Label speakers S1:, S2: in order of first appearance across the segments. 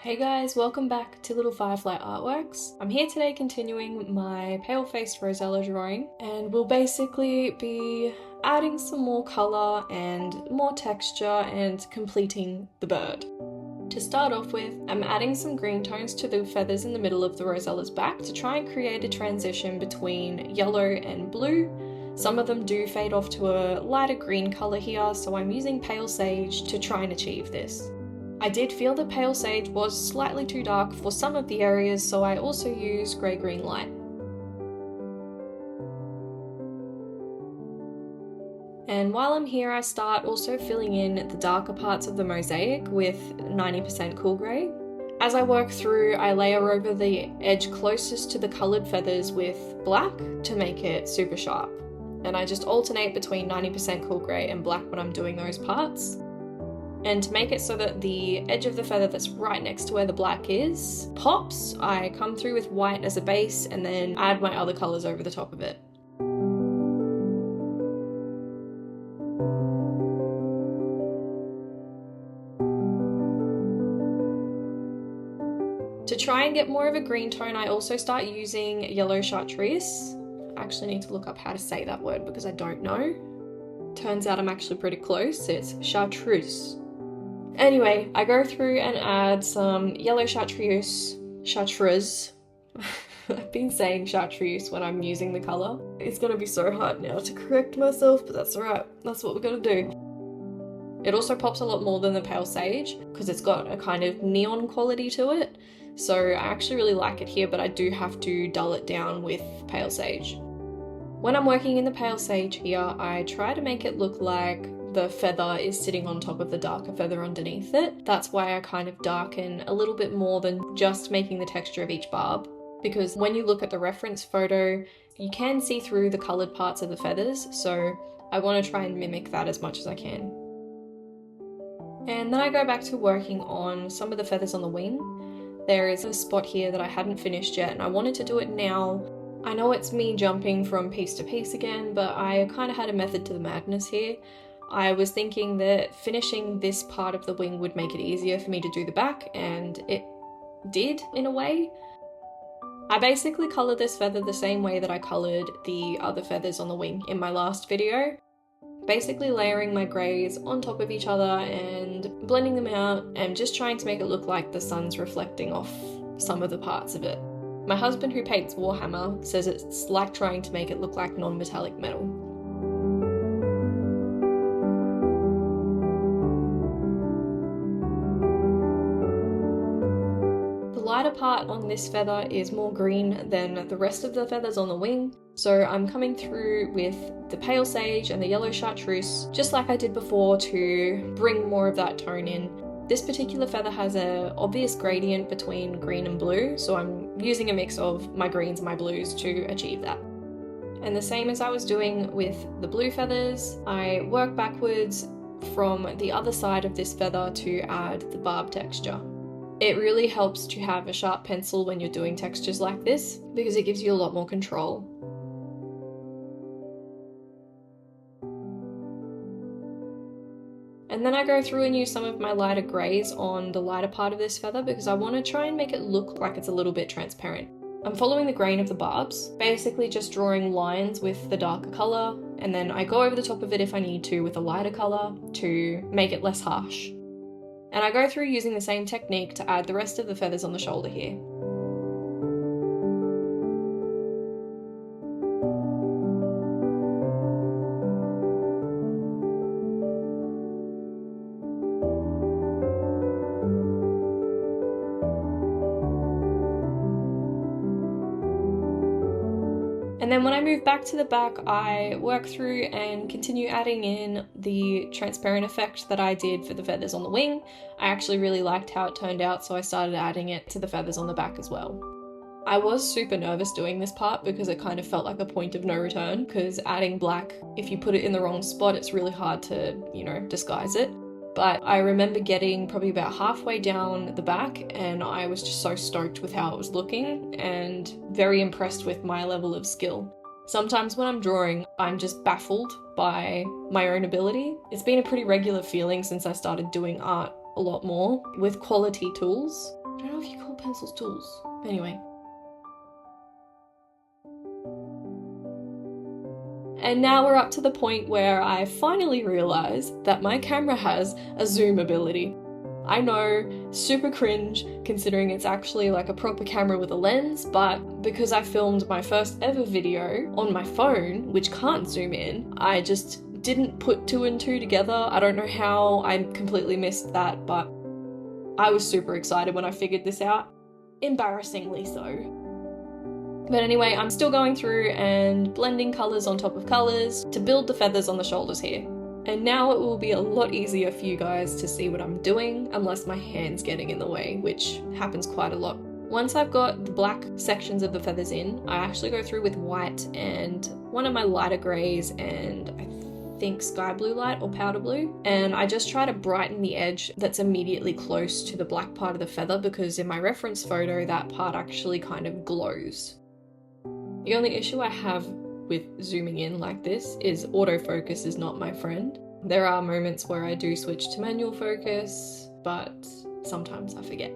S1: Hey guys, welcome back to Little Firefly Artworks. I'm here today continuing my pale-faced rosella drawing, and we'll basically be adding some more colour and more texture and completing the bird. To start off with, I'm adding some green tones to the feathers in the middle of the rosella's back to try and create a transition between yellow and blue. Some of them do fade off to a lighter green colour here, so I'm using pale sage to try and achieve this. I did feel that pale sage was slightly too dark for some of the areas, so I also used grey-green light. And while I'm here, I start also filling in the darker parts of the mosaic with 90% cool grey. As I work through, I layer over the edge closest to the coloured feathers with black to make it super sharp. And I just alternate between 90% cool grey and black when I'm doing those parts. And to make it so that the edge of the feather that's right next to where the black is pops, I come through with white as a base and then add my other colours over the top of it. To try and get more of a green tone, I also start using yellow chartreuse. I actually need to look up how to say that word because I don't know. Turns out I'm actually pretty close. It's chartreuse. Anyway, I go through and add some yellow chartreuse. I've been saying chartreuse when I'm using the colour. It's gonna be so hard now to correct myself, but that's alright. That's what we're gonna do. It also pops a lot more than the pale sage because it's got a kind of neon quality to it. So I actually really like it here, but I do have to dull it down with pale sage. When I'm working in the pale sage here, I try to make it look like the feather is sitting on top of the darker feather underneath it. That's why I kind of darken a little bit more than just making the texture of each barb. Because when you look at the reference photo, you can see through the coloured parts of the feathers, so I want to try and mimic that as much as I can. And then I go back to working on some of the feathers on the wing. There is a spot here that I hadn't finished yet, and I wanted to do it now. I know it's me jumping from piece to piece again, but I kind of had a method to the madness here. I was thinking that finishing this part of the wing would make it easier for me to do the back, and it did in a way. I basically coloured this feather the same way that I coloured the other feathers on the wing in my last video. Basically layering my greys on top of each other and blending them out and just trying to make it look like the sun's reflecting off some of the parts of it. My husband, who paints Warhammer, says it's like trying to make it look like non-metallic metal. The lighter part on this feather is more green than the rest of the feathers on the wing, so I'm coming through with the pale sage and the yellow chartreuse, just like I did before, to bring more of that tone in. This particular feather has an obvious gradient between green and blue, so I'm using a mix of my greens and my blues to achieve that. And the same as I was doing with the blue feathers, I work backwards from the other side of this feather to add the barb texture. It really helps to have a sharp pencil when you're doing textures like this because it gives you a lot more control. And then I go through and use some of my lighter greys on the lighter part of this feather because I want to try and make it look like it's a little bit transparent. I'm following the grain of the barbs, basically just drawing lines with the darker colour, and then I go over the top of it if I need to with a lighter colour to make it less harsh. And I go through using the same technique to add the rest of the feathers on the shoulder here. And then when I move back to the back, I work through and continue adding in the transparent effect that I did for the feathers on the wing. I actually really liked how it turned out, so I started adding it to the feathers on the back as well. I was super nervous doing this part because it kind of felt like a point of no return, because adding black, if you put it in the wrong spot, it's really hard to, disguise it. But I remember getting probably about halfway down the back and I was just so stoked with how it was looking and very impressed with my level of skill. Sometimes when I'm drawing, I'm just baffled by my own ability. It's been a pretty regular feeling since I started doing art a lot more with quality tools. I don't know if you call pencils tools. Anyway. And now we're up to the point where I finally realized that my camera has a zoom ability. I know, super cringe considering it's actually like a proper camera with a lens, but because I filmed my first ever video on my phone, which can't zoom in, I just didn't put 2 and 2 together. I don't know how I completely missed that, but I was super excited when I figured this out. Embarrassingly so. But anyway, I'm still going through and blending colours on top of colours to build the feathers on the shoulders here. And now it will be a lot easier for you guys to see what I'm doing, unless my hand's getting in the way, which happens quite a lot. Once I've got the black sections of the feathers in, I actually go through with white and one of my lighter greys and I think sky blue light or powder blue. And I just try to brighten the edge that's immediately close to the black part of the feather, because in my reference photo, that part actually kind of glows. The only issue I have with zooming in like this is autofocus is not my friend. There are moments where I do switch to manual focus, but sometimes I forget.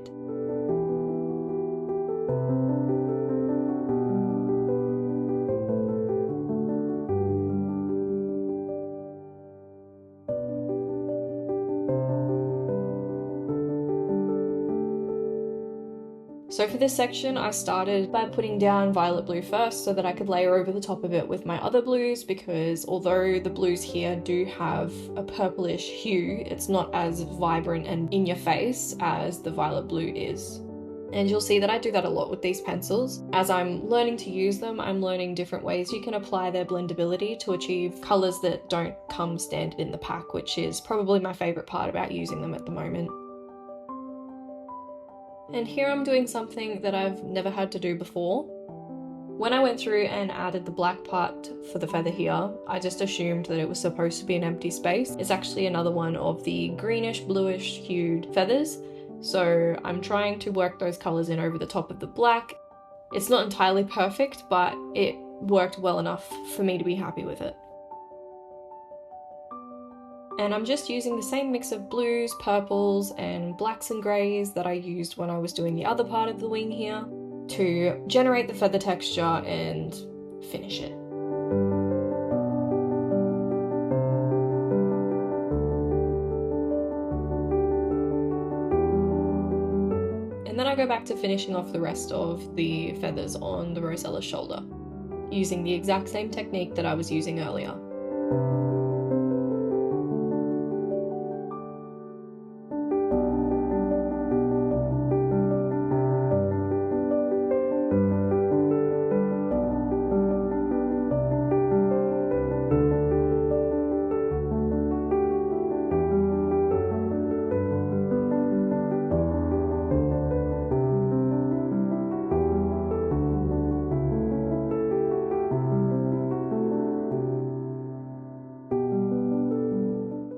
S1: So for this section, I started by putting down violet blue first so that I could layer over the top of it with my other blues, because although the blues here do have a purplish hue, it's not as vibrant and in your face as the violet blue is. And you'll see that I do that a lot with these pencils. As I'm learning to use them, I'm learning different ways you can apply their blendability to achieve colours that don't come standard in the pack, which is probably my favourite part about using them at the moment. And here I'm doing something that I've never had to do before. When I went through and added the black part for the feather here, I just assumed that it was supposed to be an empty space. It's actually another one of the greenish bluish hued feathers. So I'm trying to work those colours in over the top of the black. It's not entirely perfect, but it worked well enough for me to be happy with it. And I'm just using the same mix of blues, purples, and blacks and greys that I used when I was doing the other part of the wing here to generate the feather texture and finish it. And then I go back to finishing off the rest of the feathers on the rosella's shoulder, using the exact same technique that I was using earlier.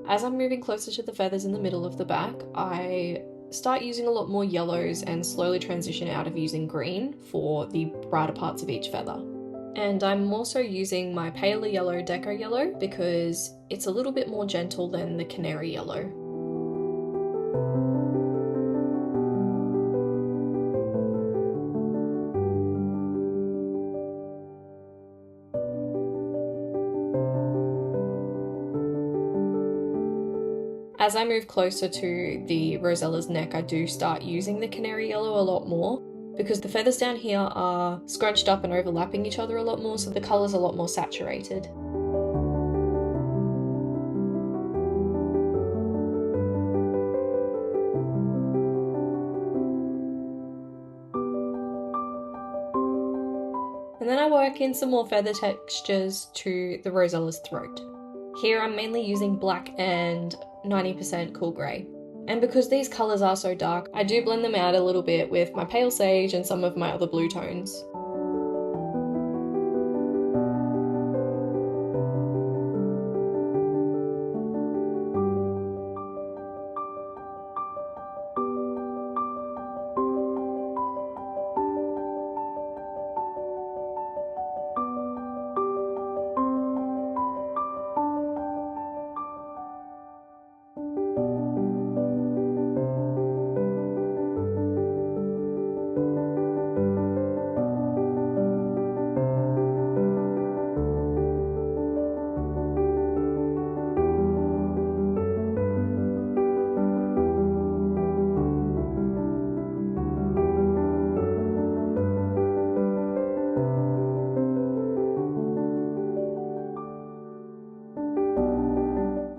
S1: As I'm moving closer to the feathers in the middle of the back, I start using a lot more yellows and slowly transition out of using green for the brighter parts of each feather. And I'm also using my paler yellow deco yellow because it's a little bit more gentle than the canary yellow. As I move closer to the rosella's neck, I do start using the canary yellow a lot more because the feathers down here are scrunched up and overlapping each other a lot more, so the colour's a lot more saturated. And then I work in some more feather textures to the rosella's throat. Here I'm mainly using black and 90% cool grey. And because these colours are so dark, I do blend them out a little bit with my pale sage and some of my other blue tones.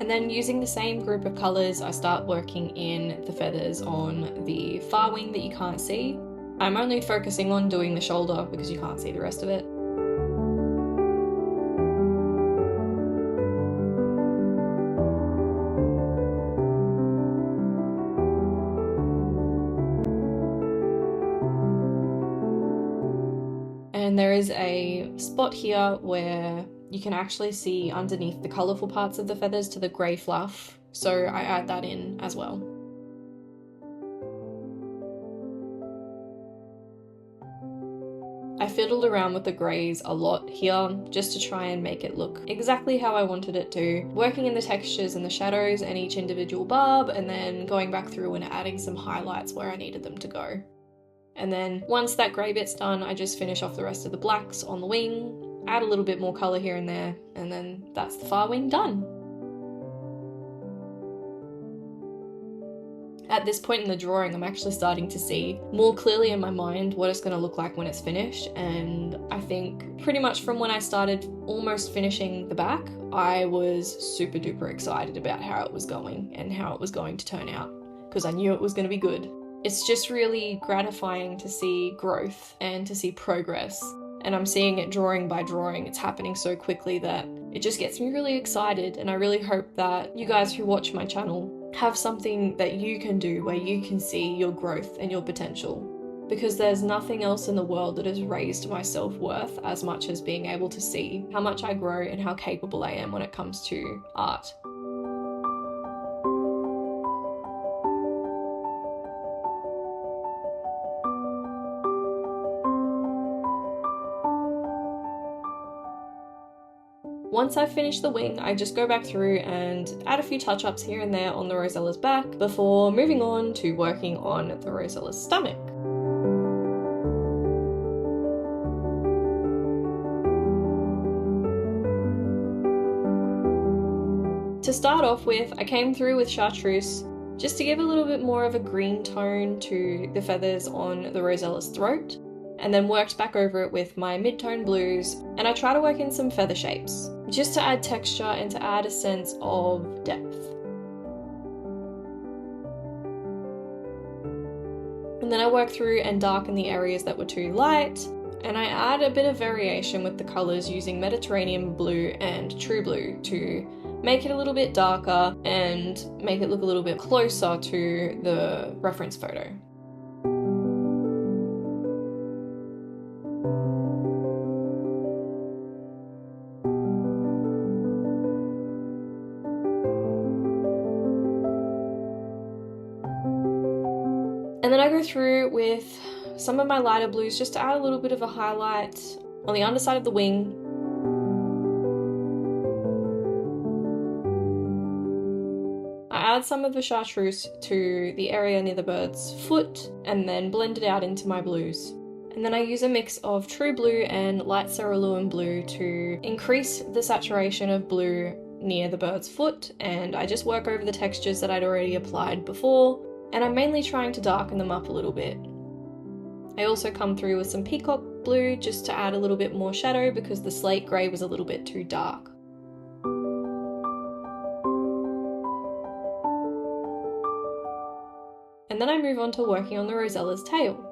S1: And then using the same group of colours, I start working in the feathers on the far wing that you can't see. I'm only focusing on doing the shoulder because you can't see the rest of it. And there is a spot here where you can actually see underneath the colourful parts of the feathers to the grey fluff, so I add that in as well. I fiddled around with the greys a lot here just to try and make it look exactly how I wanted it to, working in the textures and the shadows and each individual barb, and then going back through and adding some highlights where I needed them to go. And then once that grey bit's done, I just finish off the rest of the blacks on the wing, add a little bit more colour here and there, and then that's the far wing done. At this point in the drawing, I'm actually starting to see more clearly in my mind what it's going to look like when it's finished, and I think pretty much from when I started almost finishing the back, I was super duper excited about how it was going and how it was going to turn out, because I knew it was going to be good. It's just really gratifying to see growth and to see progress, and I'm seeing it drawing by drawing. It's happening so quickly that it just gets me really excited, and I really hope that you guys who watch my channel have something that you can do where you can see your growth and your potential, because there's nothing else in the world that has raised my self-worth as much as being able to see how much I grow and how capable I am when it comes to art. Once I've finished the wing, I just go back through and add a few touch-ups here and there on the rosella's back before moving on to working on the rosella's stomach. To start off with, I came through with chartreuse just to give a little bit more of a green tone to the feathers on the rosella's throat, and then worked back over it with my mid-tone blues, and I try to work in some feather shapes, just to add texture and to add a sense of depth. And then I work through and darken the areas that were too light, and I add a bit of variation with the colours using Mediterranean blue and true blue to make it a little bit darker and make it look a little bit closer to the reference photo. And then I go through with some of my lighter blues just to add a little bit of a highlight on the underside of the wing. I add some of the chartreuse to the area near the bird's foot and then blend it out into my blues. And then I use a mix of true blue and light cerulean blue to increase the saturation of blue near the bird's foot, and I just work over the textures that I'd already applied before, and I'm mainly trying to darken them up a little bit. I also come through with some peacock blue just to add a little bit more shadow because the slate grey was a little bit too dark. And then I move on to working on the rosella's tail.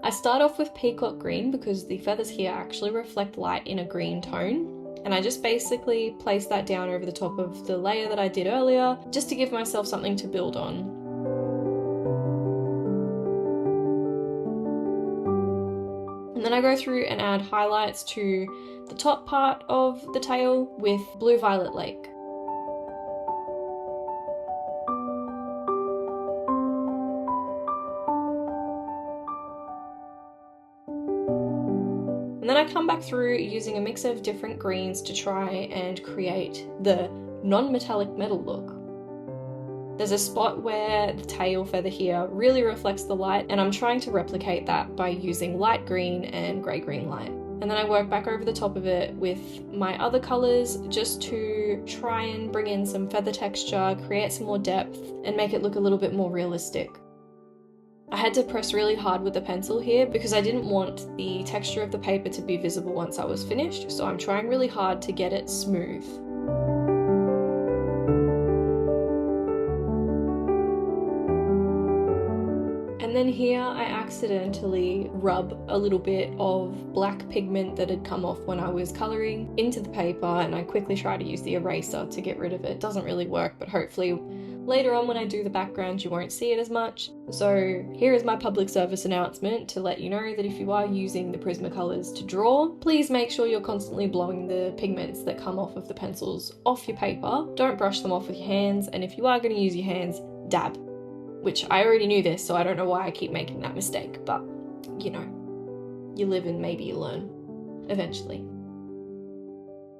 S1: I start off with peacock green because the feathers here actually reflect light in a green tone, and I just basically place that down over the top of the layer that I did earlier just to give myself something to build on. And then I go through and add highlights to the top part of the tail with Blue Violet Lake. And then I come back through using a mix of different greens to try and create the non-metallic metal look. There's a spot where the tail feather here really reflects the light, and I'm trying to replicate that by using light green and grey-green light. And then I work back over the top of it with my other colours just to try and bring in some feather texture, create some more depth, and make it look a little bit more realistic. I had to press really hard with the pencil here because I didn't want the texture of the paper to be visible once I was finished, so I'm trying really hard to get it smooth. And then here I accidentally rub a little bit of black pigment that had come off when I was colouring into the paper, and I quickly try to use the eraser to get rid of it. It doesn't really work, but hopefully later on when I do the background you won't see it as much. So here is my public service announcement to let you know that if you are using the Prismacolors to draw, please make sure you're constantly blowing the pigments that come off of the pencils off your paper. Don't brush them off with your hands, and if you are going to use your hands, dab. Which I already knew this, so I don't know why I keep making that mistake, but you know, you live and maybe you learn eventually.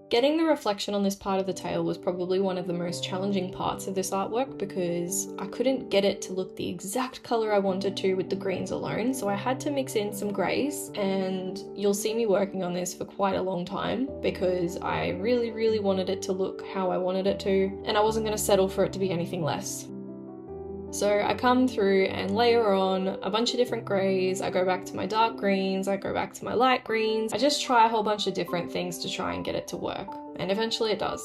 S1: Getting the reflection on this part of the tail was probably one of the most challenging parts of this artwork because I couldn't get it to look the exact colour I wanted to with the greens alone, so I had to mix in some greys, and you'll see me working on this for quite a long time because I really wanted it to look how I wanted it to, and I wasn't going to settle for it to be anything less. So I come through and layer on a bunch of different greys, I go back to my dark greens, I go back to my light greens, I just try a whole bunch of different things to try and get it to work, and eventually it does.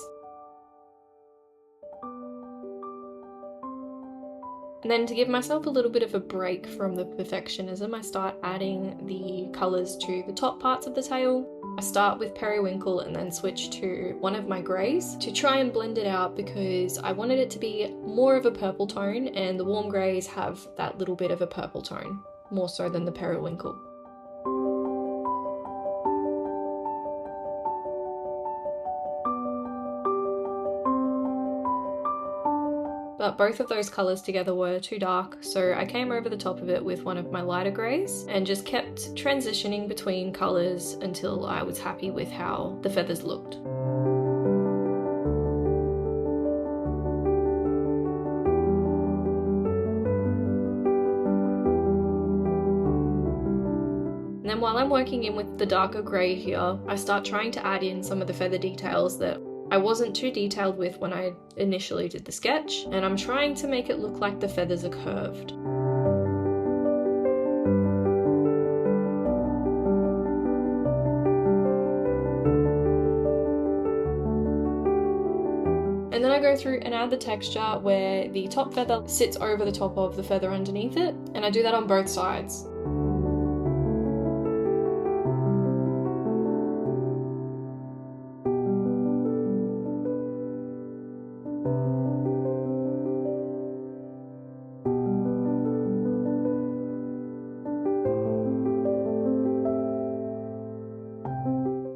S1: And then to give myself a little bit of a break from the perfectionism, I start adding the colours to the top parts of the tail. I start with periwinkle and then switch to one of my greys to try and blend it out because I wanted it to be more of a purple tone, and the warm greys have that little bit of a purple tone, more so than the periwinkle. But both of those colours together were too dark, so I came over the top of it with one of my lighter greys and just kept transitioning between colours until I was happy with how the feathers looked. And then while I'm working in with the darker grey here, I start trying to add in some of the feather details that I wasn't too detailed with when I initially did the sketch, and I'm trying to make it look like the feathers are curved. And then I go through and add the texture where the top feather sits over the top of the feather underneath it, and I do that on both sides.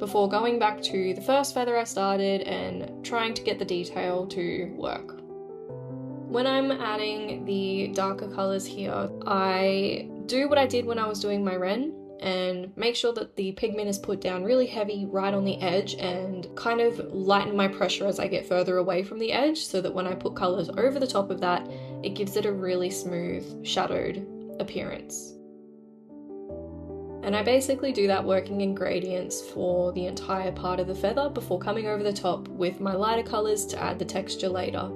S1: Before going back to the first feather I started and trying to get the detail to work. When I'm adding the darker colours here, I do what I did when I was doing my wren and make sure that the pigment is put down really heavy right on the edge and kind of lighten my pressure as I get further away from the edge so that when I put colours over the top of that, it gives it a really smooth, shadowed appearance. And I basically do that working in gradients for the entire part of the feather before coming over the top with my lighter colours to add the texture later.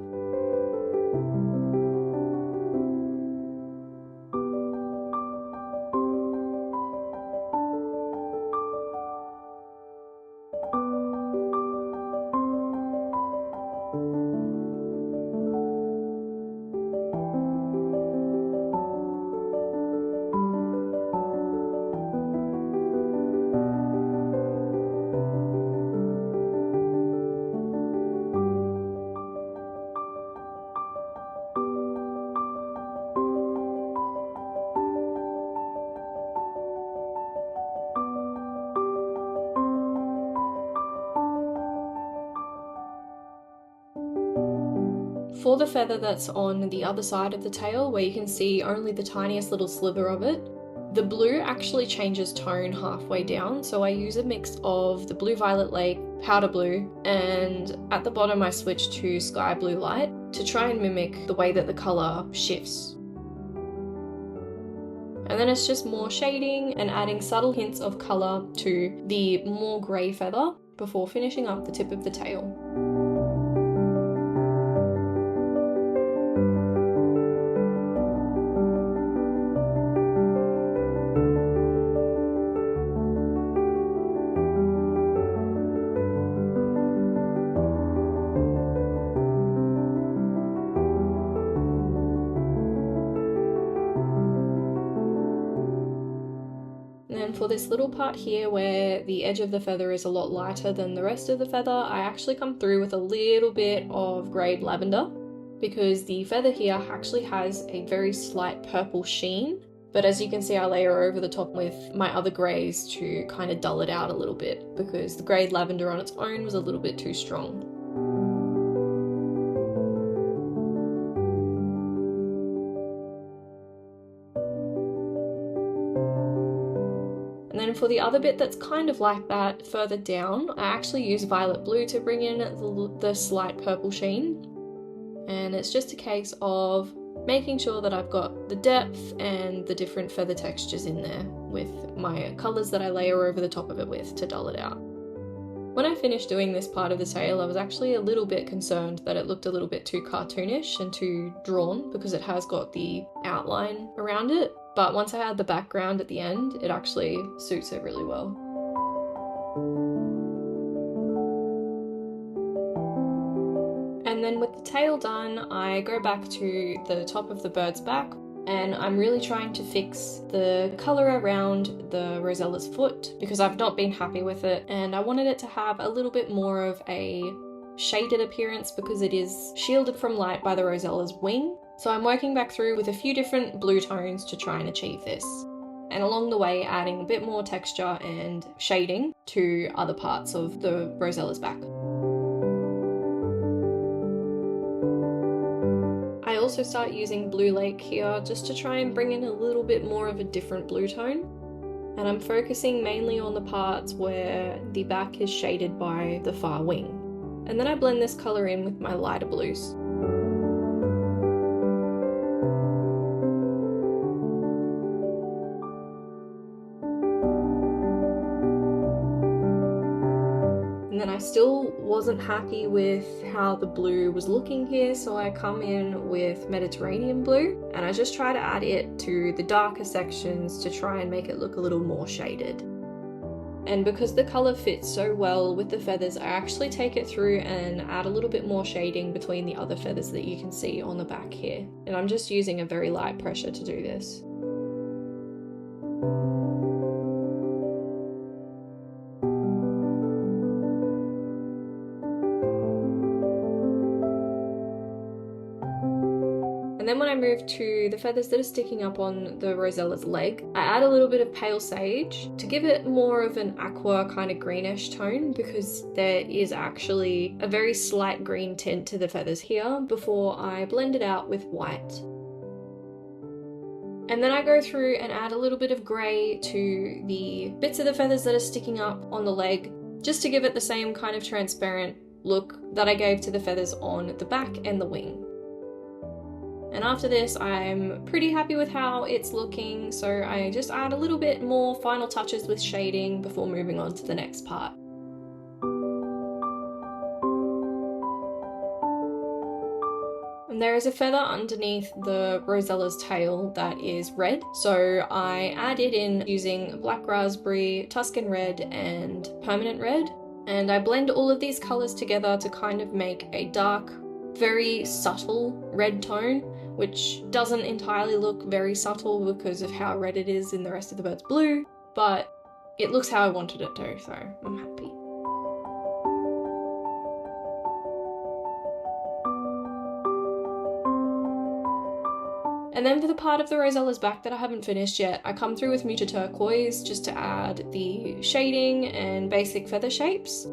S1: For the feather that's on the other side of the tail, where you can see only the tiniest little sliver of it, the blue actually changes tone halfway down, so I use a mix of the Blue Violet Lake, Powder Blue, and at the bottom I switch to Sky Blue Light to try and mimic the way that the colour shifts. And then it's just more shading and adding subtle hints of colour to the more grey feather before finishing up the tip of the tail. then for this little part here where the edge of the feather is a lot lighter than the rest of the feather, I actually come through with a little bit of greyed lavender, because the feather here actually has a very slight purple sheen. But as you can see, I layer over the top with my other greys to kind of dull it out a little bit, because the greyed lavender on its own was a little bit too strong. And then for the other bit that's kind of like that further down, I actually use violet blue to bring in the slight purple sheen. And it's just a case of making sure that I've got the depth and the different feather textures in there with my colours that I layer over the top of it with to dull it out. When I finished doing this part of the tail, I was actually a little bit concerned that it looked a little bit too cartoonish and too drawn, because it has got the outline around it. But once I had the background at the end, it actually suits it really well. And then with the tail done, I go back to the top of the bird's back, and I'm really trying to fix the colour around the rosella's foot, because I've not been happy with it, and I wanted it to have a little bit more of a shaded appearance because it is shielded from light by the rosella's wing. So I'm working back through with a few different blue tones to try and achieve this, and along the way adding a bit more texture and shading to other parts of the rosella's back. I also start using Blue Lake here just to try and bring in a little bit more of a different blue tone. And I'm focusing mainly on the parts where the back is shaded by the far wing. And then I blend this colour in with my lighter blues. And then I still wasn't happy with how the blue was looking here, so I come in with Mediterranean blue, and I just try to add it to the darker sections to try and make it look a little more shaded. And because the colour fits so well with the feathers, I actually take it through and add a little bit more shading between the other feathers that you can see on the back here. And I'm just using a very light pressure to do this. And then when I move to the feathers that are sticking up on the rosella's leg, I add a little bit of pale sage to give it more of an aqua kind of greenish tone, because there is actually a very slight green tint to the feathers here before I blend it out with white. And then I go through and add a little bit of grey to the bits of the feathers that are sticking up on the leg, just to give it the same kind of transparent look that I gave to the feathers on the back and the wing. And after this, I'm pretty happy with how it's looking, so I just add a little bit more final touches with shading before moving on to the next part. And there is a feather underneath the rosella's tail that is red, so I add it in using black raspberry, Tuscan red, and permanent red. And I blend all of these colours together to kind of make a dark, very subtle red tone, which doesn't entirely look very subtle because of how red it is in the rest of the bird's blue, but it looks how I wanted it to, so I'm happy. And then for the part of the rosella's back that I haven't finished yet, I come through with Muta Turquoise just to add the shading and basic feather shapes.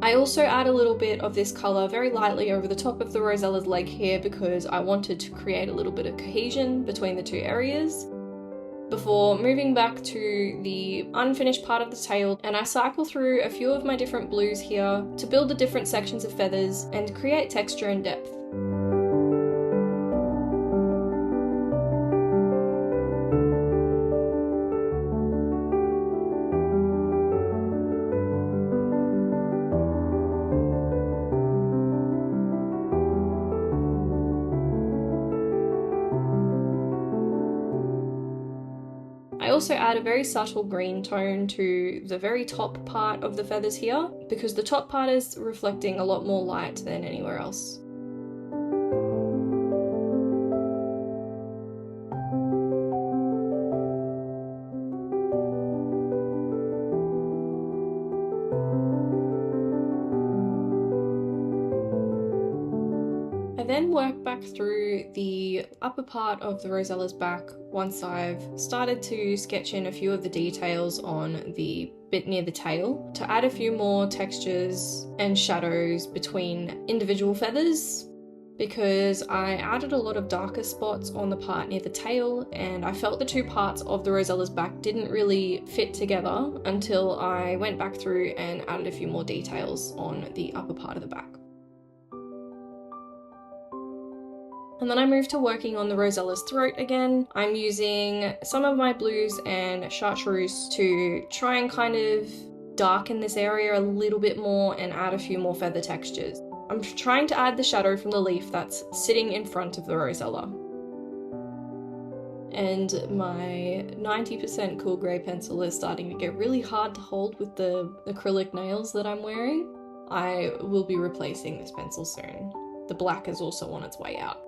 S1: I also add a little bit of this colour very lightly over the top of the rosella's leg here because I wanted to create a little bit of cohesion between the two areas, before moving back to the unfinished part of the tail, and I cycle through a few of my different blues here to build the different sections of feathers and create texture and depth. I also add a very subtle green tone to the very top part of the feathers here, because the top part is reflecting a lot more light than anywhere else. I then work back through the upper part of the rosella's back once I've started to sketch in a few of the details on the bit near the tail to add a few more textures and shadows between individual feathers, because I added a lot of darker spots on the part near the tail and I felt the two parts of the rosella's back didn't really fit together until I went back through and added a few more details on the upper part of the back. And then I moved to working on the rosella's throat again. I'm using some of my blues and chartreuse to try and kind of darken this area a little bit more and add a few more feather textures. I'm trying to add the shadow from the leaf that's sitting in front of the rosella. And my 90% cool grey pencil is starting to get really hard to hold with the acrylic nails that I'm wearing. I will be replacing this pencil soon. The black is also on its way out.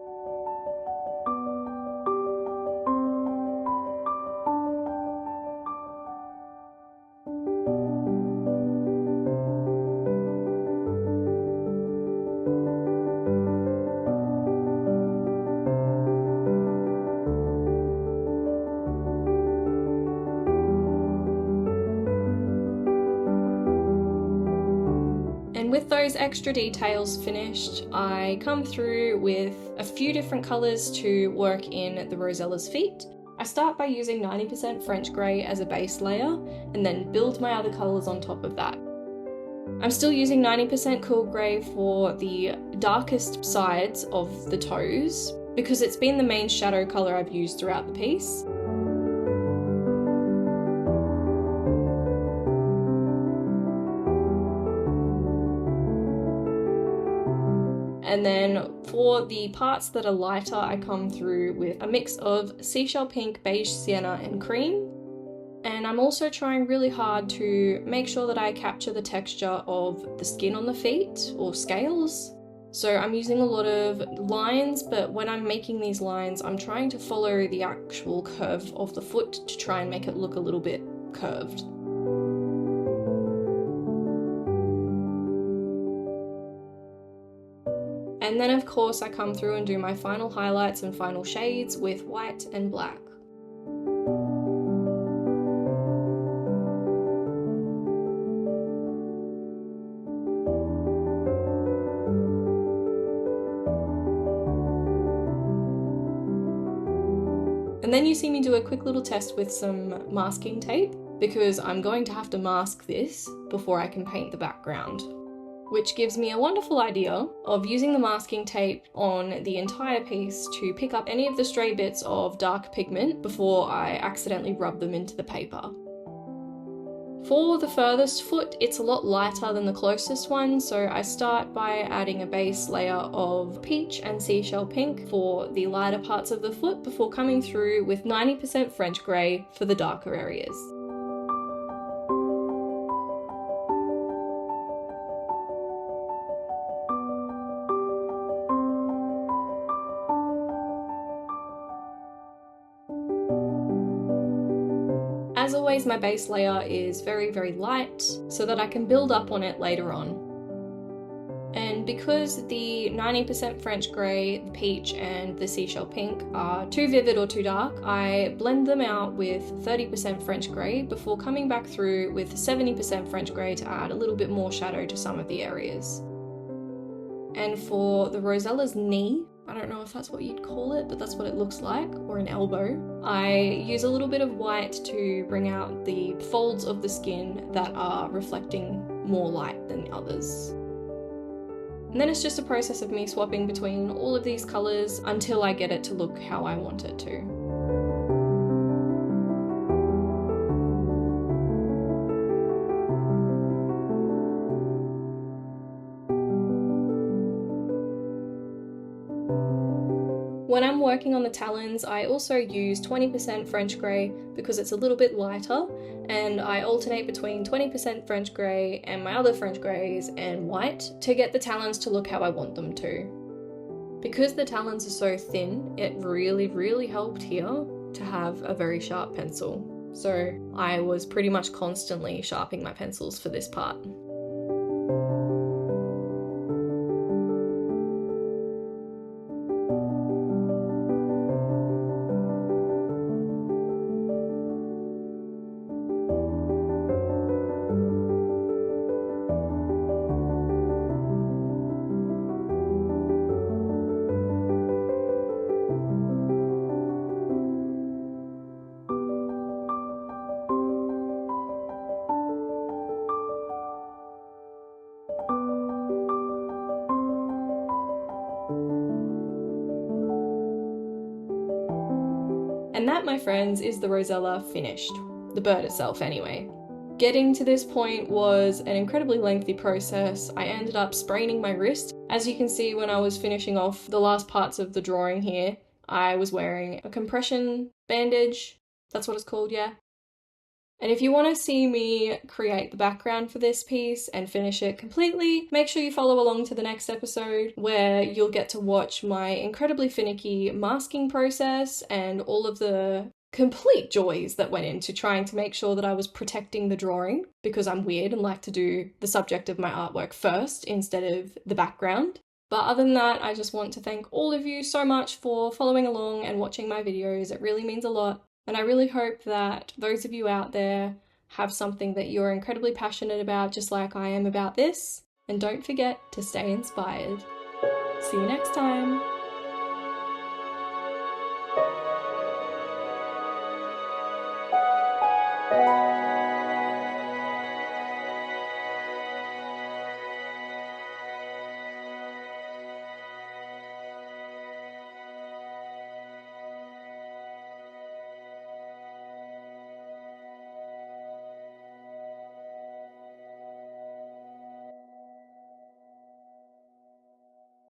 S1: With those extra details finished, I come through with a few different colours to work in the rosella's feet. I start by using 90% French grey as a base layer and then build my other colours on top of that. I'm still using 90% cool grey for the darkest sides of the toes because it's been the main shadow colour I've used throughout the piece. And then for the parts that are lighter, I come through with a mix of seashell pink, beige sienna, and cream. And I'm also trying really hard to make sure that I capture the texture of the skin on the feet, or scales. So I'm using a lot of lines, but when I'm making these lines, I'm trying to follow the actual curve of the foot to try and make it look a little bit curved. And then of course I come through and do my final highlights and final shades with white and black. And then you see me do a quick little test with some masking tape because I'm going to have to mask this before I can paint the background, which gives me a wonderful idea of using the masking tape on the entire piece to pick up any of the stray bits of dark pigment before I accidentally rub them into the paper. For the furthest foot, it's a lot lighter than the closest one, so I start by adding a base layer of peach and seashell pink for the lighter parts of the foot before coming through with 90% French grey for the darker areas. As always, my base layer is very, very light so that I can build up on it later on. And because the 90% French grey, the peach and the seashell pink are too vivid or too dark, I blend them out with 30% French grey before coming back through with 70% French grey to add a little bit more shadow to some of the areas. And for the rosella's knee, I don't know if that's what you'd call it, but that's what it looks like, or an elbow. I use a little bit of white to bring out the folds of the skin that are reflecting more light than the others. And then it's just a process of me swapping between all of these colours until I get it to look how I want it to. When I'm working on the talons, I also use 20% French grey because it's a little bit lighter, and I alternate between 20% French grey and my other French greys and white to get the talons to look how I want them to. Because the talons are so thin, it really helped here to have a very sharp pencil. So I was pretty much constantly sharpening my pencils for this part. that, my friends, is the rosella finished. The bird itself, anyway. Getting to this point was an incredibly lengthy process. I ended up spraining my wrist. As you can see, when I was finishing off the last parts of the drawing here, I was wearing a compression bandage. That's what it's called, yeah. And if you want to see me create the background for this piece and finish it completely, make sure you follow along to the next episode where you'll get to watch my incredibly finicky masking process and all of the complete joys that went into trying to make sure that I was protecting the drawing, because I'm weird and like to do the subject of my artwork first instead of the background. But other than that, I just want to thank all of you so much for following along and watching my videos. It really means a lot. And I really hope that those of you out there have something that you're incredibly passionate about, just like I am about this. And don't forget to stay inspired. See you next time.